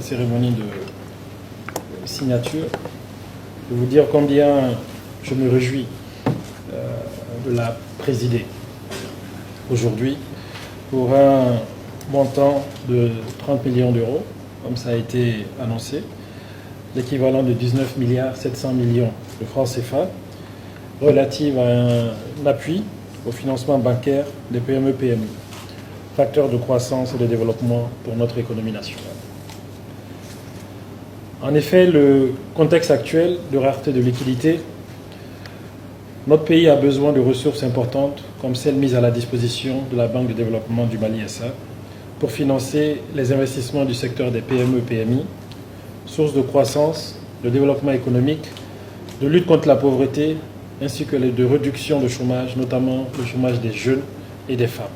cette cérémonie de signature, de vous dire combien je me réjouis de la présider aujourd'hui pour un montant de 30 millions d'euros, comme ça a été annoncé, l'équivalent de 19 milliards 700 millions de francs CFA, relative à un appui au financement bancaire des PME-PMI, facteur de croissance et de développement pour notre économie nationale. En effet, le contexte actuel de rareté de liquidités, notre pays a besoin de ressources importantes comme celles mises à la disposition de la Banque de développement du Mali SA pour financer les investissements du secteur des PME-PMI, source de croissance, de développement économique, de lutte contre la pauvreté, ainsi que de réduction de chômage, notamment le chômage des jeunes et des femmes.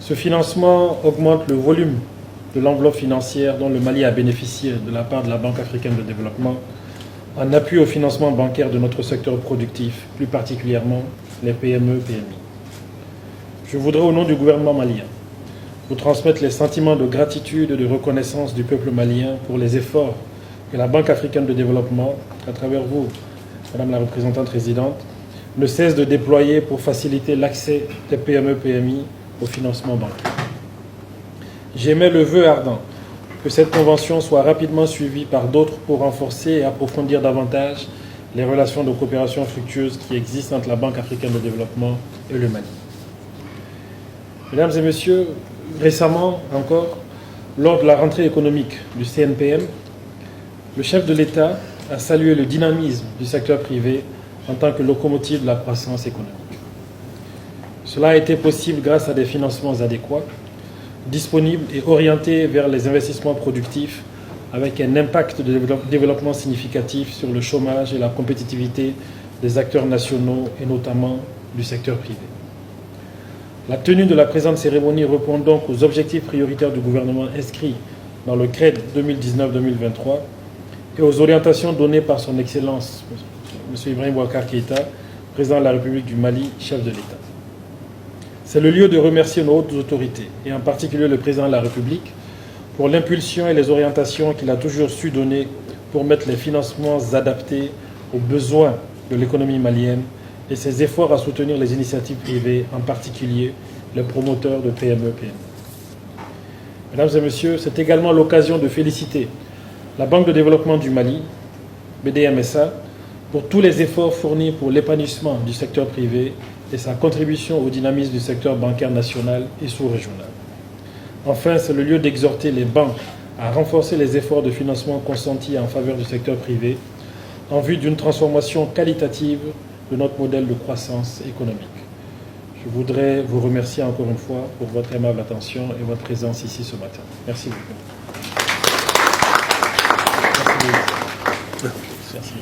Ce financement augmente le volume de l'enveloppe financière dont le Mali a bénéficié de la part de la Banque africaine de développement en appui au financement bancaire de notre secteur productif, plus particulièrement les PME-PMI. Je voudrais, au nom du gouvernement malien, vous transmettre les sentiments de gratitude et de reconnaissance du peuple malien pour les efforts que la Banque africaine de développement, à travers vous, Madame la représentante résidente, ne cesse de déployer pour faciliter l'accès des PME-PMI au financement bancaire. J'émets le vœu ardent que cette convention soit rapidement suivie par d'autres pour renforcer et approfondir davantage les relations de coopération fructueuses qui existent entre la Banque africaine de développement et le Mali. Mesdames et messieurs, récemment encore, lors de la rentrée économique du CNPM, le chef de l'État a salué le dynamisme du secteur privé en tant que locomotive de la croissance économique. Cela a été possible grâce à des financements adéquats, disponibles et orientés vers les investissements productifs avec un impact de développement significatif sur le chômage et la compétitivité des acteurs nationaux et notamment du secteur privé. La tenue de la présente cérémonie répond donc aux objectifs prioritaires du gouvernement inscrits dans le CRED 2019-2023 et aux orientations données par son Excellence, M. Ibrahim Boubacar Keïta, président de la République du Mali, chef de l'État. C'est le lieu de remercier nos hautes autorités, et en particulier le président de la République, pour l'impulsion et les orientations qu'il a toujours su donner pour mettre les financements adaptés aux besoins de l'économie malienne et ses efforts à soutenir les initiatives privées, en particulier les promoteurs de PME-PMI. Mesdames et messieurs, c'est également l'occasion de féliciter la Banque de développement du Mali, BDMSA, pour tous les efforts fournis pour l'épanouissement du secteur privé et sa contribution au dynamisme du secteur bancaire national et sous-régional. Enfin, c'est le lieu d'exhorter les banques à renforcer les efforts de financement consentis en faveur du secteur privé en vue d'une transformation qualitative de notre modèle de croissance économique. Je voudrais vous remercier encore une fois pour votre aimable attention et votre présence ici ce matin. Merci beaucoup. Merci.